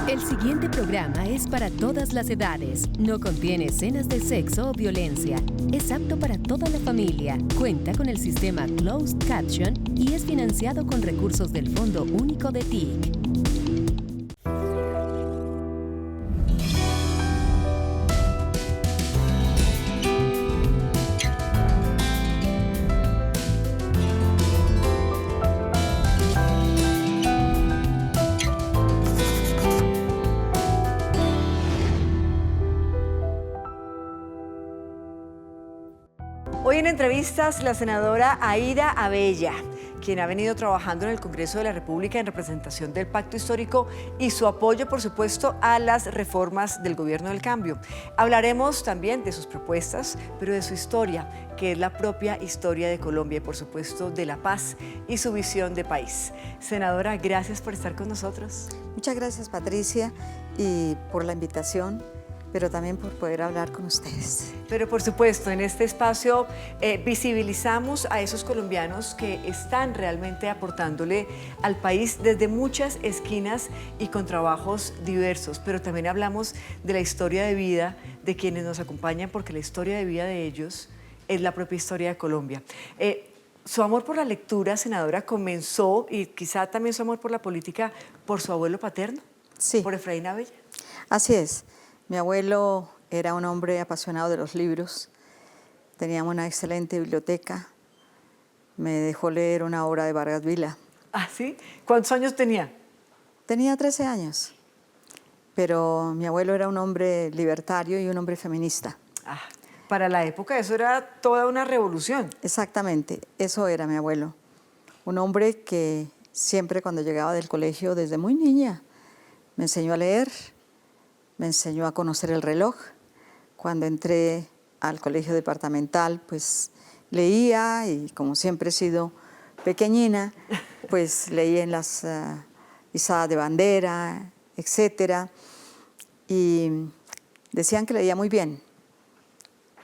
El siguiente programa es para todas las edades. No contiene escenas de sexo o violencia. Es apto para toda la familia. Cuenta con el sistema Closed Caption y es financiado con recursos del Fondo Único de TIC. Hoy en entrevistas la senadora Aída Abella, quien ha venido trabajando en el Congreso de la República en representación del Pacto Histórico y su apoyo, por supuesto, a las reformas del Gobierno del Cambio. Hablaremos también de sus propuestas, pero de su historia, que es la propia historia de Colombia y, por supuesto, de la paz y su visión de país. Senadora, gracias por estar con nosotros. Muchas gracias, Patricia, y por la invitación, pero también por poder hablar con ustedes. Pero por supuesto, en este espacio visibilizamos a esos colombianos que están realmente aportándole al país desde muchas esquinas y con trabajos diversos, pero también hablamos de la historia de vida de quienes nos acompañan, porque la historia de vida de ellos es la propia historia de Colombia. Su amor por la lectura, senadora, comenzó, y quizá también su amor por la política, por su abuelo paterno, Sí. por Efraín Abella. Así es. Mi abuelo era un hombre apasionado de los libros, teníamos una excelente biblioteca, me dejó leer una obra de Vargas Vila. ¿Ah, sí? ¿Cuántos años tenía? Tenía 13 años, pero mi abuelo era un hombre libertario y un hombre feminista. Ah, para la época eso era toda una revolución. Exactamente, eso era mi abuelo. Un hombre que siempre cuando llegaba del colegio, desde muy niña, me enseñó a leer, me enseñó a conocer el reloj. Cuando entré al colegio departamental, pues leía y como siempre he sido pequeñina, pues leí en las izadas de bandera, etcétera, y decían que leía muy bien.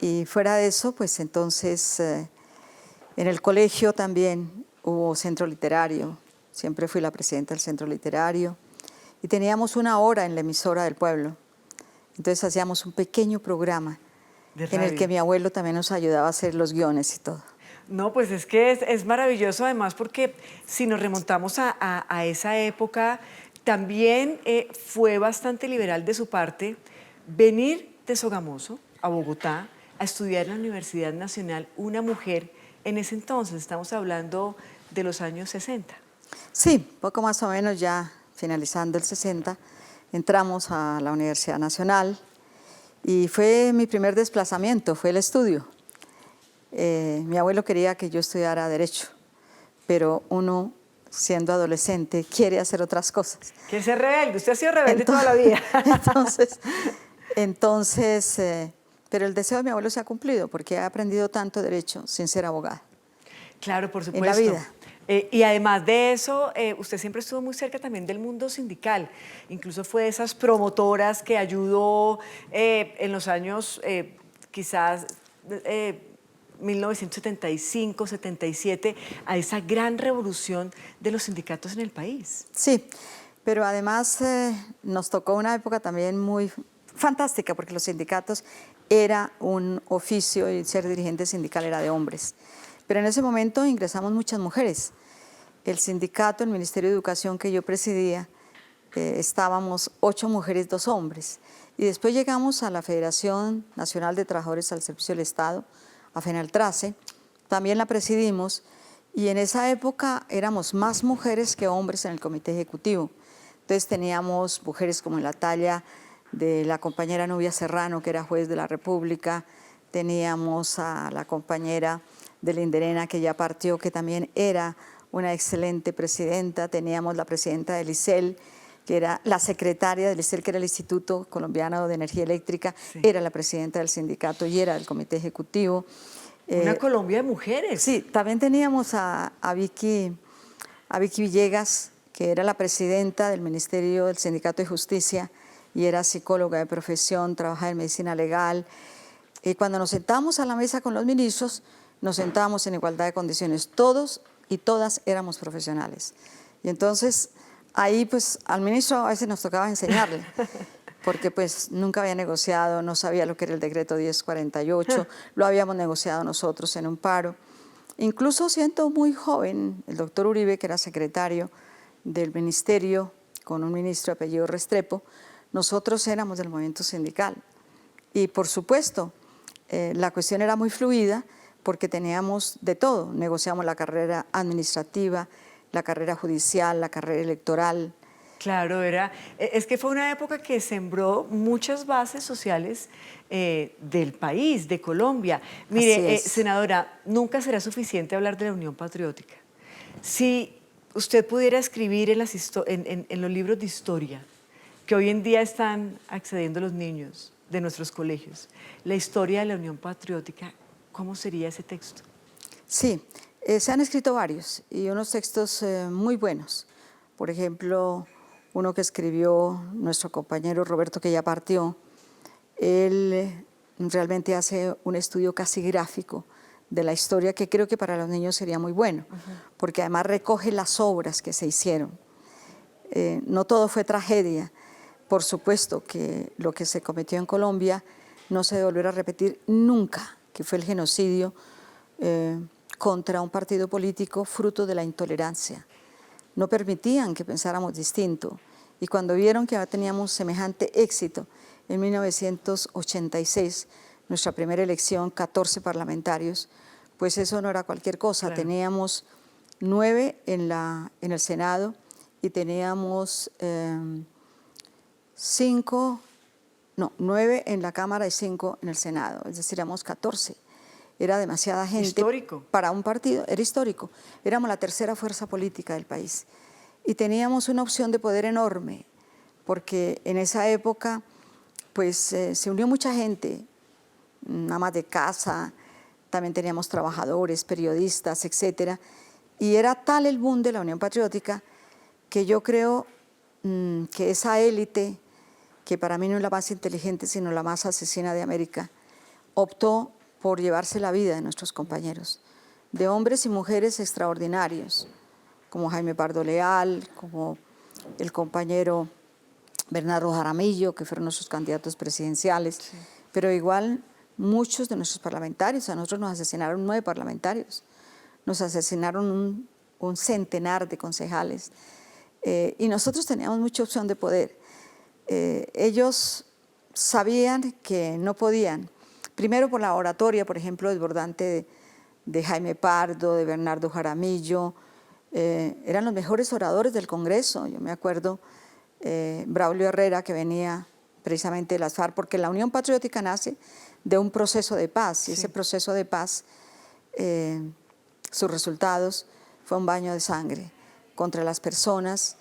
Y fuera de eso, pues entonces en el colegio también hubo centro literario, siempre fui la presidenta del centro literario, y teníamos una hora en la emisora del pueblo. Entonces hacíamos un pequeño programa en el que mi abuelo también nos ayudaba a hacer los guiones y todo. No, pues es que es maravilloso además porque si nos remontamos a esa época, también fue bastante liberal de su parte venir de Sogamoso a Bogotá a estudiar en la Universidad Nacional, una mujer en ese entonces, estamos hablando de los años 60. Sí, poco más o menos ya finalizando el 60, entramos a la Universidad Nacional y fue mi primer desplazamiento, fue el estudio. Mi abuelo quería que yo estudiara Derecho, pero uno, siendo adolescente, quiere hacer otras cosas. Quiere ser rebelde, usted ha sido rebelde toda la vida. Pero el deseo de mi abuelo se ha cumplido porque he aprendido tanto Derecho sin ser abogada. Claro, por supuesto. En la vida. Y además de eso, usted siempre estuvo muy cerca también del mundo sindical. Incluso fue de esas promotoras que ayudó en los años quizás 1975, 77, a esa gran revolución de los sindicatos en el país. Sí, pero además nos tocó una época también muy fantástica porque los sindicatos era un oficio y ser dirigente sindical era de hombres. Pero en ese momento ingresamos muchas mujeres. El sindicato, el Ministerio de Educación que yo presidía, estábamos 8 mujeres, 2 hombres. Y después llegamos a la Federación Nacional de Trabajadores al Servicio del Estado, a FENALTRACE, también la presidimos, y en esa época éramos más mujeres que hombres en el comité ejecutivo. Entonces teníamos mujeres como en la talla de la compañera Nubia Serrano, que era juez de la República, teníamos a la compañera de Linderena, que ya partió, que también era una excelente presidenta, teníamos la presidenta del ICEL, que era la secretaria del ICEL, que era el Instituto Colombiano de Energía Eléctrica, sí. Era la presidenta del sindicato y era del comité ejecutivo. Una Colombia de mujeres. Sí, también teníamos a Vicky Villegas, que era la presidenta del Ministerio del Sindicato de Justicia y era psicóloga de profesión, trabajaba en medicina legal. Y cuando nos sentamos a la mesa con los ministros, nos sentábamos en igualdad de condiciones. Todos y todas éramos profesionales. Y entonces ahí pues al ministro a veces nos tocaba enseñarle, porque pues nunca había negociado, no sabía lo que era el decreto 1048, lo habíamos negociado nosotros en un paro. Incluso siendo muy joven, el doctor Uribe, que era secretario del ministerio, con un ministro de apellido Restrepo, nosotros éramos del movimiento sindical. Y por supuesto, la cuestión era muy fluida porque teníamos de todo, negociamos la carrera administrativa, la carrera judicial, la carrera electoral. Claro, es que fue una época que sembró muchas bases sociales del país, de Colombia. Mire, senadora, nunca será suficiente hablar de la Unión Patriótica. Si usted pudiera escribir en los libros de historia que hoy en día están accediendo los niños de nuestros colegios, la historia de la Unión Patriótica, ¿cómo sería ese texto? Sí, se han escrito varios y unos textos muy buenos. Por ejemplo, uno que escribió nuestro compañero Roberto, que ya partió, él realmente hace un estudio casi gráfico de la historia que creo que para los niños sería muy bueno, porque además recoge las obras que se hicieron. No todo fue tragedia. Por supuesto que lo que se cometió en Colombia no se debe volver a repetir nunca, que fue el genocidio contra un partido político fruto de la intolerancia. No permitían que pensáramos distinto. Y cuando vieron que ya teníamos semejante éxito, en 1986, nuestra primera elección, 14 parlamentarios, pues eso no era cualquier cosa. Claro. Teníamos 9 en el Senado y teníamos 9 en la Cámara y 5 en el Senado, es decir, éramos 14. Era demasiada gente. Histórico. Para un partido, era histórico. Éramos la tercera fuerza política del país. Y teníamos una opción de poder enorme, porque en esa época pues, se unió mucha gente, amas de casa, también teníamos trabajadores, periodistas, etcétera. Y era tal el boom de la Unión Patriótica que yo creo que esa élite, que para mí no es la más inteligente, sino la más asesina de América, optó por llevarse la vida de nuestros compañeros, de hombres y mujeres extraordinarios, como Jaime Pardo Leal, como el compañero Bernardo Jaramillo, que fueron nuestros candidatos presidenciales, sí. Pero igual muchos de nuestros parlamentarios, a nosotros nos asesinaron 9 parlamentarios, nos asesinaron un centenar de concejales, y nosotros teníamos mucha opción de poder. Ellos sabían que no podían, primero por la oratoria, por ejemplo, desbordante de Jaime Pardo, de Bernardo Jaramillo, eran los mejores oradores del Congreso. Yo me acuerdo Braulio Herrera, que venía precisamente de las FARC, porque la Unión Patriótica nace de un proceso de paz, y sí. Ese proceso de paz, sus resultados fue un baño de sangre contra las personas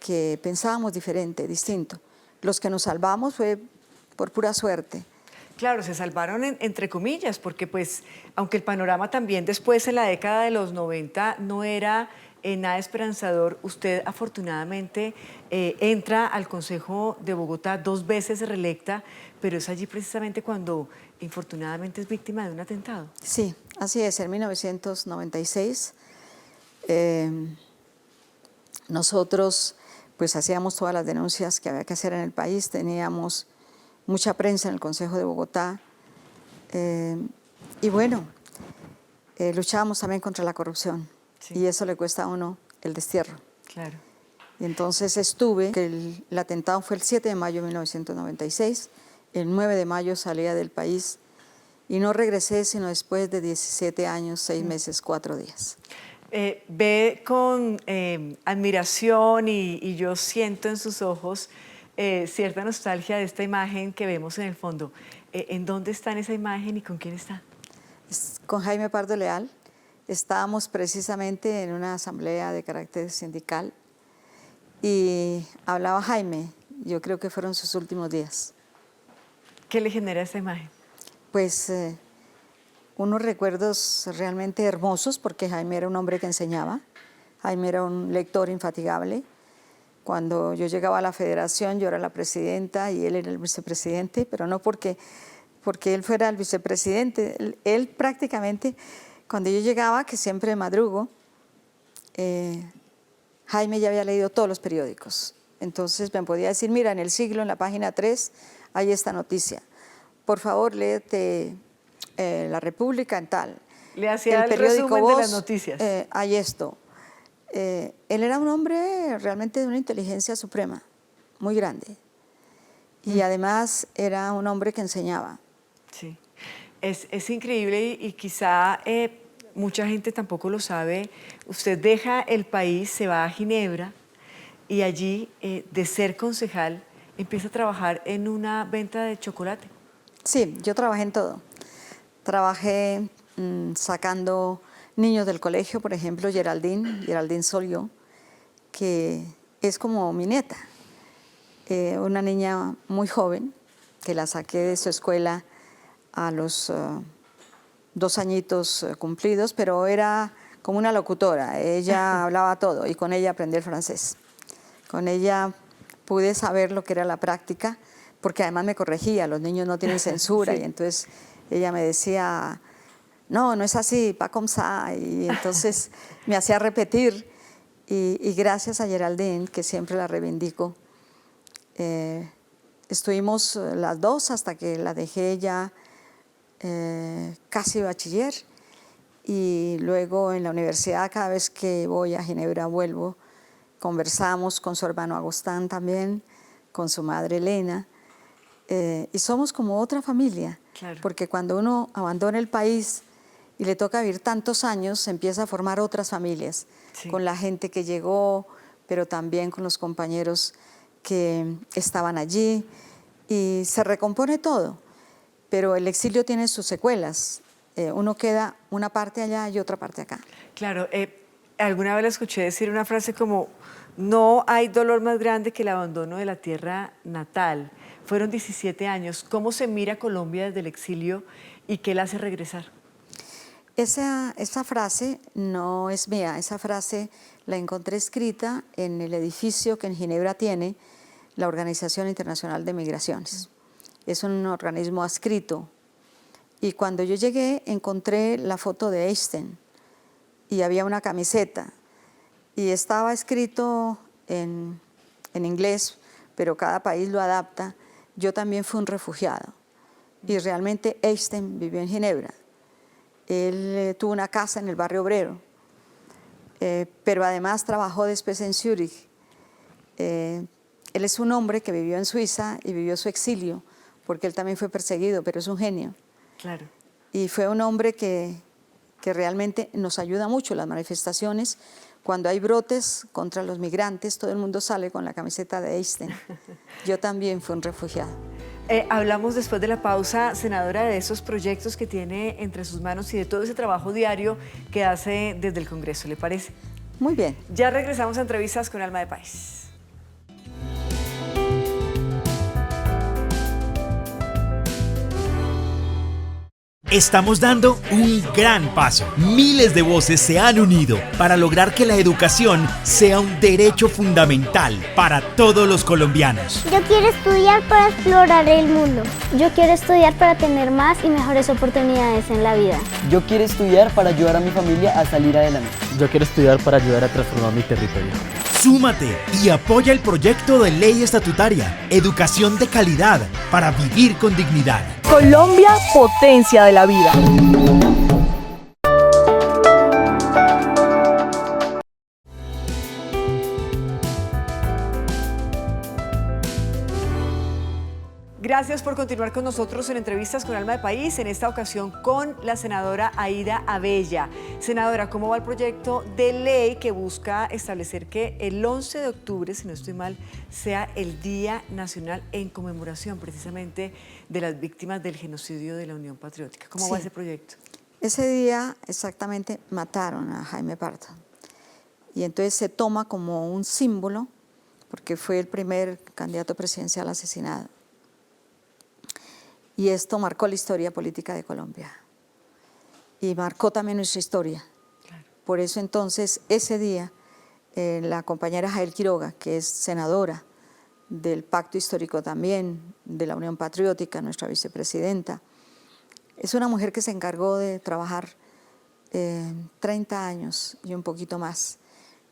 que pensábamos diferente, distinto. Los que nos salvamos fue por pura suerte. Claro, se salvaron entre comillas, porque pues, aunque el panorama también después en la década de los 90 no era nada esperanzador, usted afortunadamente entra al Consejo de Bogotá 2 veces reelecta, pero es allí precisamente cuando infortunadamente es víctima de un atentado. Sí, así es, en 1996 nosotros pues hacíamos todas las denuncias que había que hacer en el país, teníamos mucha prensa en el Consejo de Bogotá y bueno, luchábamos también contra la corrupción, sí. Y eso le cuesta a uno el destierro. Claro. Y entonces estuve, el atentado fue el 7 de mayo de 1996, el 9 de mayo salía del país y no regresé sino después de 17 años, 6 meses, 4 días. Ve con admiración y yo siento en sus ojos cierta nostalgia de esta imagen que vemos en el fondo. ¿En dónde está en esa imagen y con quién está? Con Jaime Pardo Leal. Estábamos precisamente en una asamblea de carácter sindical y hablaba Jaime, yo creo que fueron sus últimos días. ¿Qué le genera esa imagen? Pues unos recuerdos realmente hermosos, porque Jaime era un hombre que enseñaba, Jaime era un lector infatigable. Cuando yo llegaba a la federación, yo era la presidenta y él era el vicepresidente, pero no porque él fuera el vicepresidente. Él prácticamente, cuando yo llegaba, que siempre madrugo, Jaime ya había leído todos los periódicos. Entonces me podía decir, mira, en El Siglo, en la página 3, hay esta noticia. Por favor, léete La República en tal. Le hacía el resumen de las noticias. Hay esto. Él era un hombre realmente de una inteligencia suprema, muy grande. Y además era un hombre que enseñaba. Sí, es increíble y quizá mucha gente tampoco lo sabe. Usted deja el país, se va a Ginebra y allí, de ser concejal, empieza a trabajar en una venta de chocolate. Sí, yo trabajé en todo. Trabajé sacando niños del colegio, por ejemplo, Geraldine Solió, que es como mi nieta, una niña muy joven, que la saqué de su escuela a los 2 añitos cumplidos, pero era como una locutora, ella hablaba todo y con ella aprendí el francés. Con ella pude saber lo que era la práctica, porque además me corregía, los niños no tienen censura, Sí. y entonces ella me decía, no, no es así, pas comme ça, y entonces me hacía repetir, y gracias a Geraldine, que siempre la reivindico, estuvimos las dos hasta que la dejé ya casi bachiller, y luego en la universidad, cada vez que voy a Ginebra vuelvo, conversamos con su hermano Agostán también, con su madre Elena, y somos como otra familia, Claro. porque cuando uno abandona el país y le toca vivir tantos años, se empieza a formar otras familias, Sí. con la gente que llegó, pero también con los compañeros que estaban allí, y se recompone todo, pero el exilio tiene sus secuelas, uno queda una parte allá y otra parte acá. Claro, alguna vez la escuché decir una frase como, no hay dolor más grande que el abandono de la tierra natal. Fueron 17 años. ¿Cómo se mira Colombia desde el exilio y qué la hace regresar? Esa frase no es mía, esa frase la encontré escrita en el edificio que en Ginebra tiene la Organización Internacional de Migraciones. Es un organismo adscrito. Y cuando yo llegué encontré la foto de Einstein y había una camiseta y estaba escrito en inglés, pero cada país lo adapta. Yo también fui un refugiado y realmente Einstein vivió en Ginebra. Él tuvo una casa en el barrio obrero, pero además trabajó después en Zúrich. Él es un hombre que vivió en Suiza y vivió su exilio, porque él también fue perseguido, pero es un genio. Claro. Y fue un hombre que realmente nos ayuda mucho en las manifestaciones. Cuando hay brotes contra los migrantes, todo el mundo sale con la camiseta de Einstein. Yo también fui un refugiado. Hablamos después de la pausa, senadora, de esos proyectos que tiene entre sus manos y de todo ese trabajo diario que hace desde el Congreso, ¿le parece? Muy bien. Ya regresamos a Entrevistas con Alma de País. Estamos dando un gran paso. Miles de voces se han unido para lograr que la educación sea un derecho fundamental para todos los colombianos. Yo quiero estudiar para explorar el mundo. Yo quiero estudiar para tener más y mejores oportunidades en la vida. Yo quiero estudiar para ayudar a mi familia a salir adelante. Yo quiero estudiar para ayudar a transformar mi territorio. Súmate y apoya el proyecto de ley estatutaria, educación de calidad para vivir con dignidad. Colombia, potencia de la vida. Gracias por continuar con nosotros en Entrevistas con Alma de País, en esta ocasión con la senadora Aída Abella. Senadora, ¿cómo va el proyecto de ley que busca establecer que el 11 de octubre, si no estoy mal, sea el Día Nacional en conmemoración precisamente de las víctimas del genocidio de la Unión Patriótica? ¿Cómo va ese proyecto? Ese día exactamente mataron a Jaime Pardo y entonces se toma como un símbolo porque fue el primer candidato presidencial asesinado. Y esto marcó la historia política de Colombia y marcó también nuestra historia. Claro. Por eso entonces ese día la compañera Jael Quiroga, que es senadora del Pacto Histórico también, de la Unión Patriótica, nuestra vicepresidenta, es una mujer que se encargó de trabajar 30 años y un poquito más.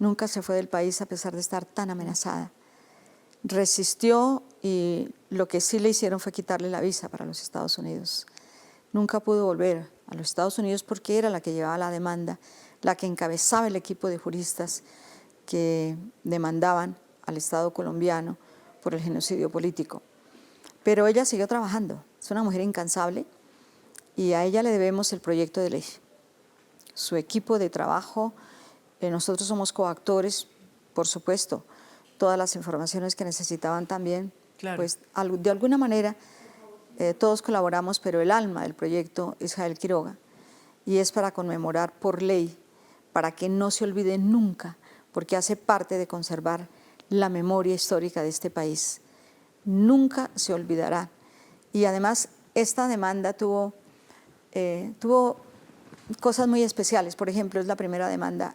nunca se fue del país a pesar de estar tan amenazada. Resistió y lo que sí le hicieron fue quitarle la visa para los Estados Unidos. Nunca pudo volver a los Estados Unidos porque era la que llevaba la demanda, la que encabezaba el equipo de juristas que demandaban al Estado colombiano por el genocidio político. Pero ella siguió trabajando, es una mujer incansable y a ella le debemos el proyecto de ley. Su equipo de trabajo, nosotros somos coactores, por supuesto, todas las informaciones que necesitaban también, claro. Pues de alguna manera todos colaboramos, pero el alma del proyecto es Jael Quiroga y es para conmemorar por ley, para que no se olvide nunca, porque hace parte de conservar la memoria histórica de este país. Nunca se olvidará. Y además esta demanda tuvo cosas muy especiales. Por ejemplo, es la primera demanda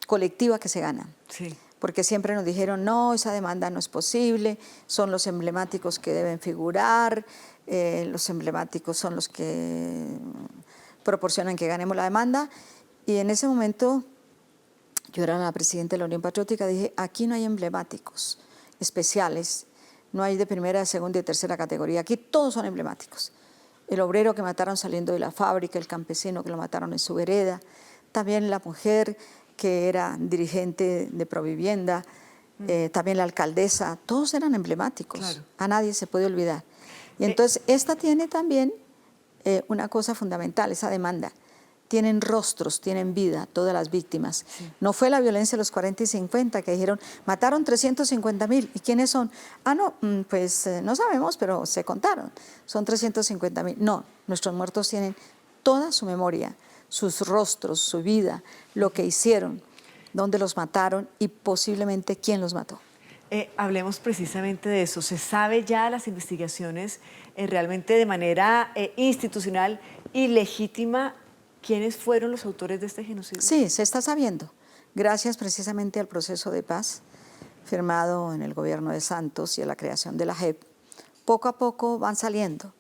colectiva que se gana. Sí. Porque siempre nos dijeron, no, esa demanda no es posible, son los emblemáticos que deben figurar, los emblemáticos son los que proporcionan que ganemos la demanda. Y en ese momento, yo era la presidenta de la Unión Patriótica, dije, aquí no hay emblemáticos especiales, no hay de primera, de segunda y de tercera categoría, aquí todos son emblemáticos. El obrero que mataron saliendo de la fábrica, el campesino que lo mataron en su vereda, también la mujer que era dirigente de Provivienda, también la alcaldesa, todos eran emblemáticos, claro. A nadie se puede olvidar. Y entonces esta tiene también una cosa fundamental, esa demanda. Tienen rostros, tienen vida, todas las víctimas. Sí. No fue la violencia de los 40 y 50 que dijeron, mataron 350.000. ¿Y quiénes son? Ah, no, pues no sabemos, pero se contaron. Son 350.000. No, nuestros muertos tienen toda su memoria, sus rostros, su vida, lo que hicieron, dónde los mataron y posiblemente quién los mató. Hablemos precisamente de eso. ¿Se sabe ya las investigaciones realmente de manera institucional y legítima quiénes fueron los autores de este genocidio? Sí, se está sabiendo, gracias precisamente al proceso de paz firmado en el gobierno de Santos y a la creación de la JEP. Poco a poco van saliendo.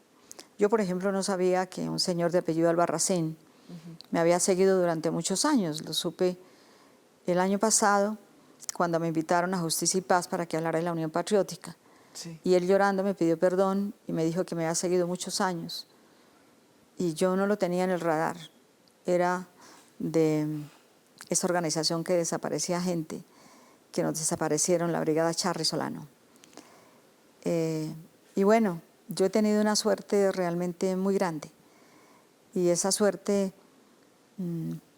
Yo, por ejemplo, no sabía que un señor de apellido Albarracín me había seguido durante muchos años. Lo supe el año pasado cuando me invitaron a Justicia y Paz para que hablara de la Unión Patriótica. Sí. Y él llorando me pidió perdón y me dijo que me había seguido muchos años. Y yo no lo tenía en el radar. Era de esa organización que desaparecía gente, que nos desaparecieron, la Brigada Charri Solano. Y bueno, yo he tenido una suerte realmente muy grande. Y esa suerte,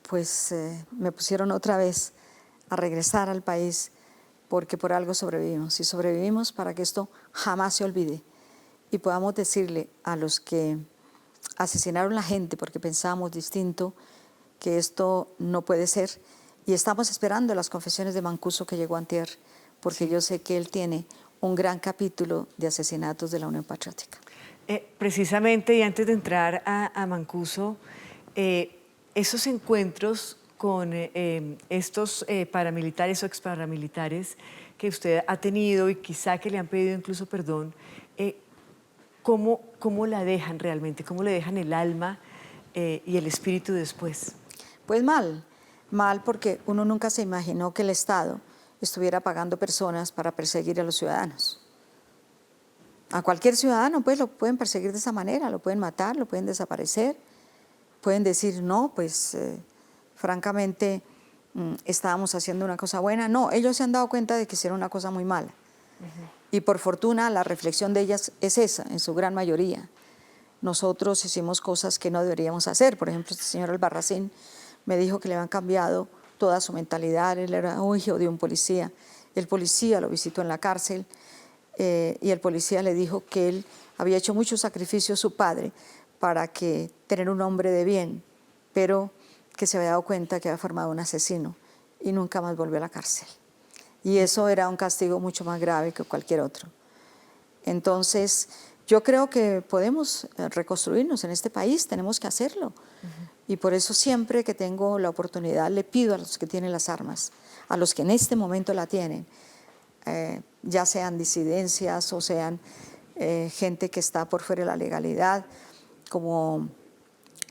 pues me pusieron otra vez a regresar al país porque por algo sobrevivimos. Y sobrevivimos para que esto jamás se olvide y podamos decirle a los que asesinaron a la gente porque pensábamos distinto que esto no puede ser. Y estamos esperando las confesiones de Mancuso que llegó antier, porque sí. Yo sé que él tiene un gran capítulo de asesinatos de la Unión Patriótica. Precisamente, y antes de entrar a Mancuso, esos encuentros con estos paramilitares o exparamilitares que usted ha tenido y quizá que le han pedido incluso perdón, ¿cómo la dejan realmente? ¿Cómo le dejan el alma y el espíritu después? Pues mal porque uno nunca se imaginó que el Estado estuviera pagando personas para perseguir a los ciudadanos. A cualquier ciudadano pues lo pueden perseguir de esa manera, lo pueden matar, lo pueden desaparecer, pueden decir no, pues francamente estábamos haciendo una cosa buena. No, ellos se han dado cuenta de que hicieron una cosa muy mala. Y por fortuna la reflexión de ellas es esa, en su gran mayoría. Nosotros hicimos cosas que no deberíamos hacer. Por ejemplo, este señor Albarracín me dijo que le habían cambiado toda su mentalidad. Él era un hijo de un policía. El policía lo visitó en la cárcel y el policía le dijo que él había hecho mucho sacrificio a su padre para tener un hombre de bien, pero que se había dado cuenta que había formado un asesino y nunca más volvió a la cárcel. Y eso era un castigo mucho más grave que cualquier otro. Entonces, yo creo que podemos reconstruirnos en este país, tenemos que hacerlo. Y por eso siempre que tengo la oportunidad le pido a los que tienen las armas, a los que en este momento la tienen, ya sean disidencias o sean gente que está por fuera de la legalidad, como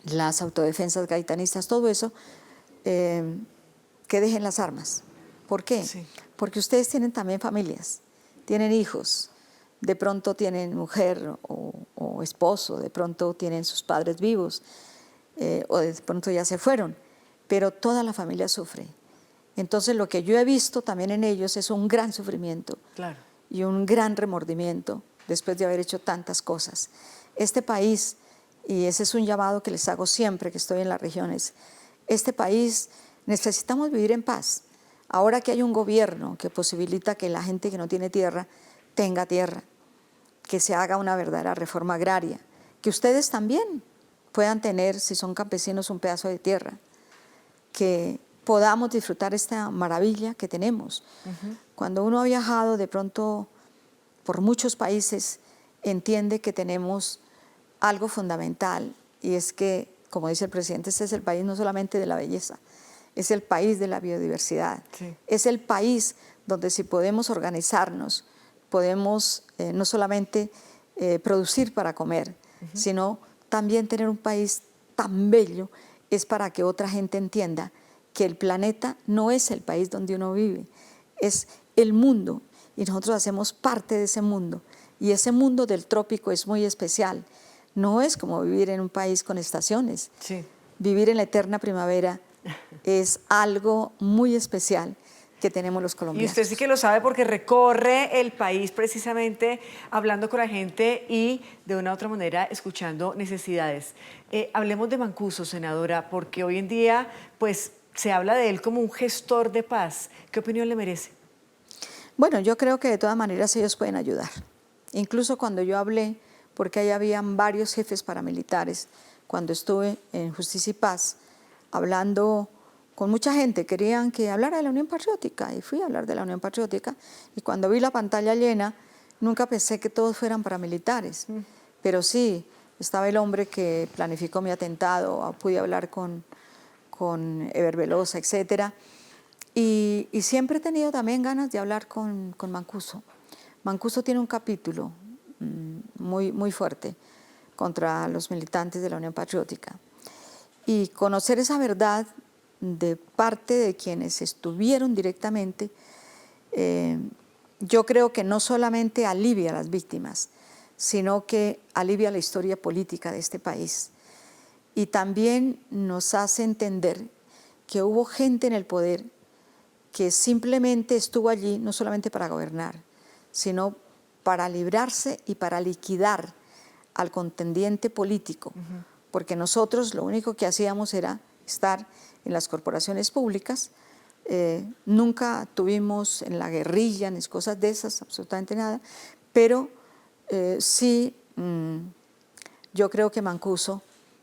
las autodefensas gaitanistas, todo eso, que dejen las armas, ¿Por qué? Sí. Porque ustedes tienen también familias, tienen hijos, de pronto tienen mujer o esposo, de pronto tienen sus padres vivos, o de pronto ya se fueron, pero toda la familia sufre. Entonces lo que yo he visto también en ellos es un gran sufrimiento Claro. y un gran remordimiento después de haber hecho tantas cosas. Este país, y ese es un llamado que les hago siempre que estoy en las regiones, este país necesitamos vivir en paz. Ahora que hay un gobierno que posibilita que la gente que no tiene tierra tenga tierra, que se haga una verdadera reforma agraria, que ustedes también puedan tener, si son campesinos, un pedazo de tierra, que podamos disfrutar esta maravilla que tenemos. Cuando uno ha viajado de pronto por muchos países, entiende que tenemos algo fundamental, y es que, como dice el presidente, este es el país no solamente de la belleza, es el país de la biodiversidad, Sí. es el país donde si podemos organizarnos, podemos no solamente producir para comer, sino también tener un país tan bello, es para que otra gente entienda que el planeta no es el país donde uno vive, es el mundo, y nosotros hacemos parte de ese mundo, y ese mundo del trópico es muy especial. No es como vivir en un país con estaciones. Sí. Vivir en la eterna primavera es algo muy especial que tenemos los Y colombianos. usted sí que lo sabe porque recorre el país precisamente hablando con la gente y de una u otra manera escuchando necesidades. Hablemos de Mancuso, senadora, porque hoy en día pues se habla de él como un gestor de paz. ¿Qué opinión le merece? Bueno, yo creo que de todas maneras ellos pueden ayudar. Incluso cuando yo hablé, porque ahí habían varios jefes paramilitares, cuando estuve en Justicia y Paz, hablando con mucha gente, querían que hablara de la Unión Patriótica, y fui a hablar de la Unión Patriótica, y cuando vi la pantalla llena, nunca pensé que todos fueran paramilitares, pero sí, estaba el hombre que planificó mi atentado, pude hablar con Eber Velosa, etcétera, y siempre he tenido también ganas de hablar con Mancuso. Mancuso tiene un capítulo muy fuerte contra los militantes de la Unión Patriótica, y conocer esa verdad de parte de quienes estuvieron directamente, yo creo que no solamente alivia a las víctimas, sino que alivia la historia política de este país, y también nos hace entender que hubo gente en el poder que simplemente estuvo allí no solamente para gobernar, sino para librarse y para liquidar al contendiente político, porque nosotros lo único que hacíamos era estar en las corporaciones públicas, nunca tuvimos en la guerrilla ni cosas de esas, absolutamente nada, pero sí, yo creo que Mancuso,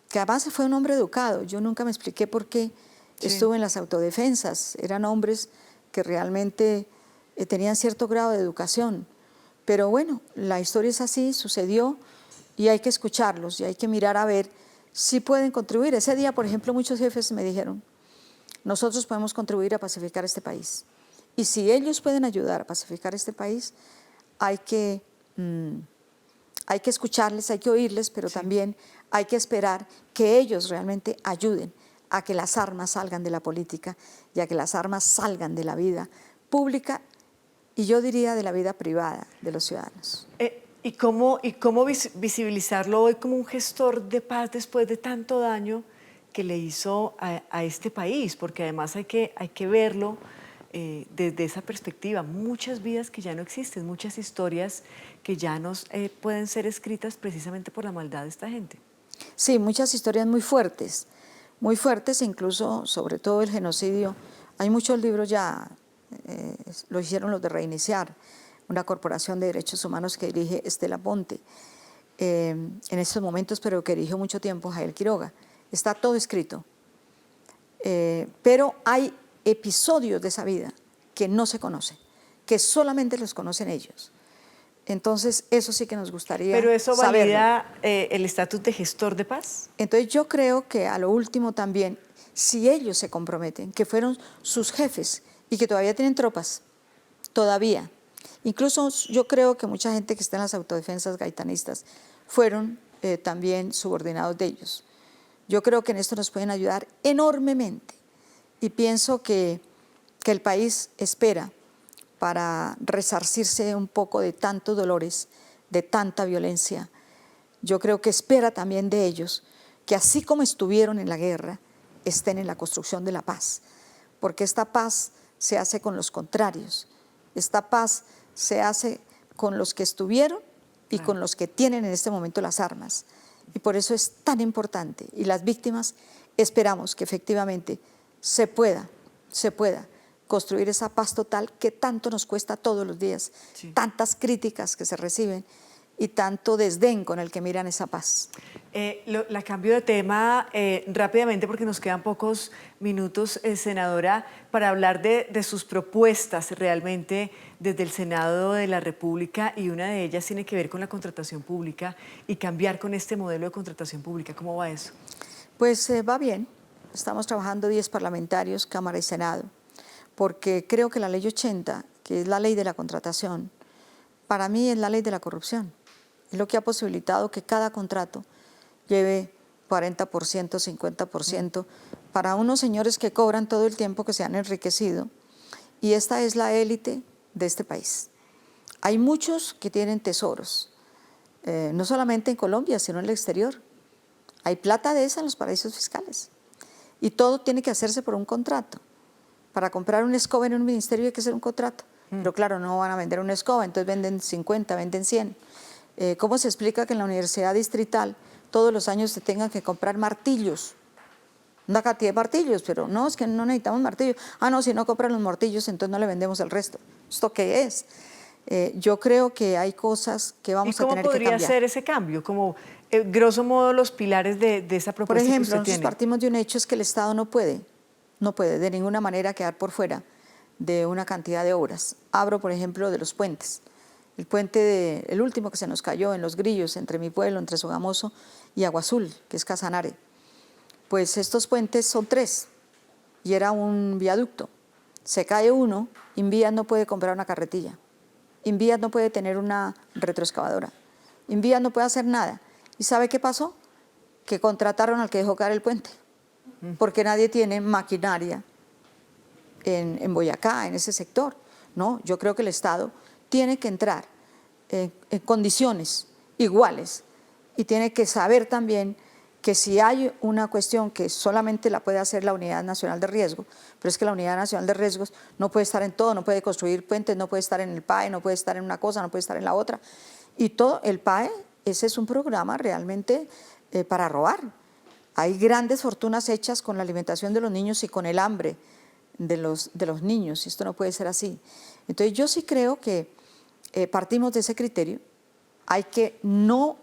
que además fue un hombre educado, yo nunca me expliqué por qué estuvo en las autodefensas, eran hombres que realmente tenían cierto grado de educación, pero bueno, la historia es así, sucedió, y hay que escucharlos, y hay que mirar a ver si pueden contribuir. Ese día, por ejemplo, muchos jefes me dijeron, nosotros podemos contribuir a pacificar este país, y si ellos pueden ayudar a pacificar este país, hay que escucharles, hay que oírles, pero también hay que esperar que ellos realmente ayuden a que las armas salgan de la política y a que las armas salgan de la vida pública, y yo diría de la vida privada de los ciudadanos. ¿Y cómo visibilizarlo hoy como un gestor de paz después de tanto daño que le hizo a este país? Porque además hay que verlo desde esa perspectiva. Muchas vidas que ya no existen, muchas historias que ya no pueden ser escritas precisamente por la maldad de esta gente. Sí, muchas historias muy fuertes, incluso sobre todo el genocidio. Hay muchos libros ya, lo hicieron los de Reiniciar, una corporación de derechos humanos que dirige Estela Ponte, en estos momentos, pero que dirigió mucho tiempo Jael Quiroga. Está todo escrito, pero hay episodios de esa vida que no se conocen, que solamente los conocen ellos. Entonces, eso sí que nos gustaría ¿Pero eso saberlo. valida el estatus de gestor de paz? Entonces, yo creo que a lo último también, si ellos se comprometen, que fueron sus jefes y que todavía tienen tropas, todavía. Incluso yo creo que mucha gente que está en las autodefensas gaitanistas fueron también subordinados de ellos. Yo creo que en esto nos pueden ayudar enormemente, y pienso que que el país espera para resarcirse un poco de tantos dolores, de tanta violencia. Yo creo que espera también de ellos que así como estuvieron en la guerra, estén en la construcción de la paz, porque esta paz se hace con los contrarios, esta paz se hace con los que estuvieron y con los que tienen en este momento las armas. Y por eso es tan importante. Y las víctimas esperamos que efectivamente se pueda construir esa paz total que tanto nos cuesta todos los días, tantas críticas que se reciben y tanto desdén con el que miran esa paz. La cambio de tema rápidamente porque nos quedan pocos minutos, senadora, para hablar de sus propuestas realmente desde el Senado de la República, y una de ellas tiene que ver con la contratación pública y cambiar con este modelo de contratación pública. ¿Cómo va eso? Pues va bien, estamos trabajando 10 parlamentarios, Cámara y Senado, porque creo que la ley 80, que es la ley de la contratación, para mí es la ley de la corrupción. Es lo que ha posibilitado que cada contrato lleve 40%, 50%, para unos señores que cobran todo el tiempo, que se han enriquecido. Y esta es la élite de este país. Hay muchos que tienen tesoros, no solamente en Colombia, sino en el exterior. Hay plata de esa en los paraísos fiscales. Y todo tiene que hacerse por un contrato. Para comprar una escoba en un ministerio hay que hacer un contrato. Pero claro, no van a vender una escoba, entonces venden 50, venden 100. ¿Cómo se explica que en la Universidad Distrital todos los años se tengan que comprar martillos? Una cantidad de martillos, pero no, es que no necesitamos martillos. Ah, no, si no compran los martillos, entonces no le vendemos el resto. ¿Esto qué es? Yo creo que hay cosas que vamos a tener que cambiar. ¿Y cómo podría ser ese cambio? Como, grosso modo, los pilares de esa propuesta. Por ejemplo, que usted nosotros tiene. partimos de un hecho, es que el Estado no puede de ninguna manera quedar por fuera de una cantidad de obras. Hablo, por ejemplo, de los puentes. El puente, el último que se nos cayó en Los Grillos, entre mi pueblo, entre Sogamoso y Agua Azul, que es Casanare. Pues estos puentes son 3 y era un viaducto. Se cae uno, Invías no puede comprar una carretilla, Invías no puede tener una retroexcavadora, Invías no puede hacer nada. ¿Y sabe qué pasó? Que contrataron al que dejó caer el puente, porque nadie tiene maquinaria en Boyacá, en ese sector. No, yo creo que el Estado tiene que entrar en condiciones iguales y tiene que saber también que si hay una cuestión que solamente la puede hacer la Unidad Nacional de Riesgo, pero es que la Unidad Nacional de Riesgos no puede estar en todo, no puede construir puentes, no puede estar en el PAE, no puede estar en una cosa, no puede estar en la otra. Y todo el PAE, ese es un programa realmente para robar. Hay grandes fortunas hechas con la alimentación de los niños y con el hambre de los niños, y esto no puede ser así. Entonces yo sí creo que partimos de ese criterio. Hay que no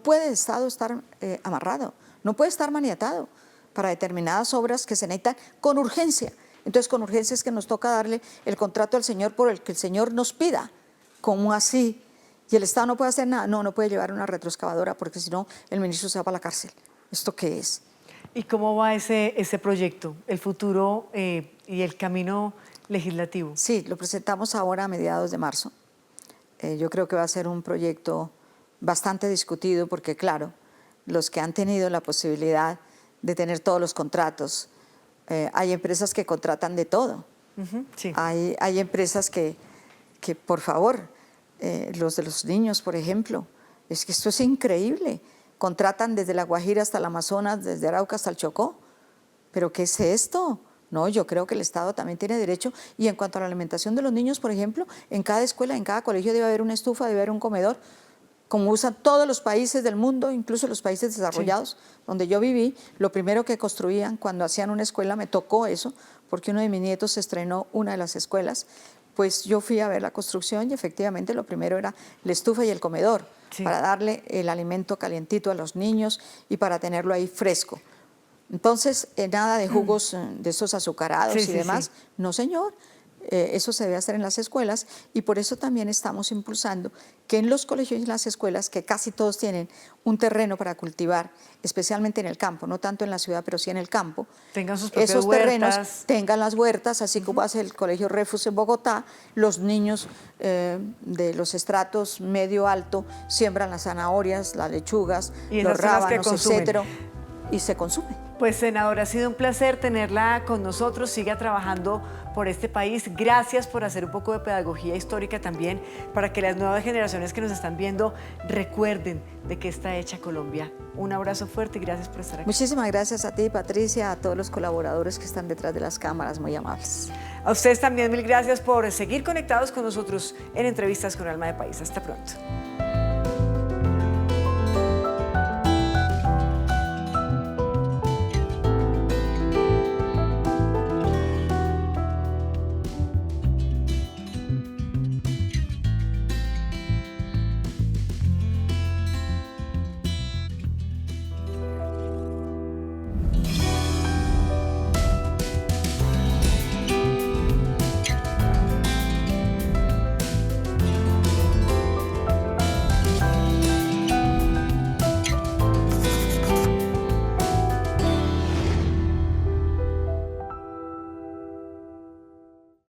puede el Estado estar amarrado, no puede estar maniatado para determinadas obras que se necesitan con urgencia. Entonces con urgencia es que nos toca darle el contrato al Señor por el que el Señor nos pida. ¿Cómo así? Y el Estado no puede hacer nada. No puede llevar una retroexcavadora porque si no el ministro se va para la cárcel. ¿Esto qué es? ¿Y cómo va ese proyecto, el futuro y el camino legislativo? Sí, lo presentamos ahora a mediados de marzo. Yo creo que va a ser un proyecto bastante discutido porque, claro, los que han tenido la posibilidad de tener todos los contratos, hay empresas que contratan de todo. Sí. Hay empresas que, por favor, los de los niños, por ejemplo, es que esto es increíble. Contratan desde La Guajira hasta el Amazonas, desde Arauca hasta el Chocó. ¿Pero qué es esto? No, yo creo que el Estado también tiene derecho. Y en cuanto a la alimentación de los niños, por ejemplo, en cada escuela, en cada colegio debe haber una estufa, debe haber un comedor, como usan todos los países del mundo, incluso los países desarrollados, donde yo viví. Lo primero que construían cuando hacían una escuela, me tocó eso, porque uno de mis nietos estrenó una de las escuelas, pues yo fui a ver la construcción y efectivamente lo primero era la estufa y el comedor, para darle el alimento calientito a los niños y para tenerlo ahí fresco. Entonces, nada de jugos de esos azucarados y demás. No, señor. Eso se debe hacer en las escuelas y por eso también estamos impulsando que en los colegios y en las escuelas, que casi todos tienen un terreno para cultivar, especialmente en el campo, no tanto en la ciudad, pero sí en el campo, tengan sus propias esos huertas. terrenos tengan las huertas, así como hace el Colegio Refus en Bogotá. Los niños de los estratos medio alto siembran las zanahorias, las lechugas, los rábanos, etcétera. y se consume. Pues senadora, ha sido un placer tenerla con nosotros. Siga trabajando por este país. Gracias por hacer un poco de pedagogía histórica también para que las nuevas generaciones que nos están viendo recuerden de qué está hecha Colombia. Un abrazo fuerte y gracias por estar aquí. Muchísimas gracias a ti, Patricia, a todos los colaboradores que están detrás de las cámaras, muy amables. A ustedes también mil gracias por seguir conectados con nosotros en Entrevistas con Alma de País. Hasta pronto.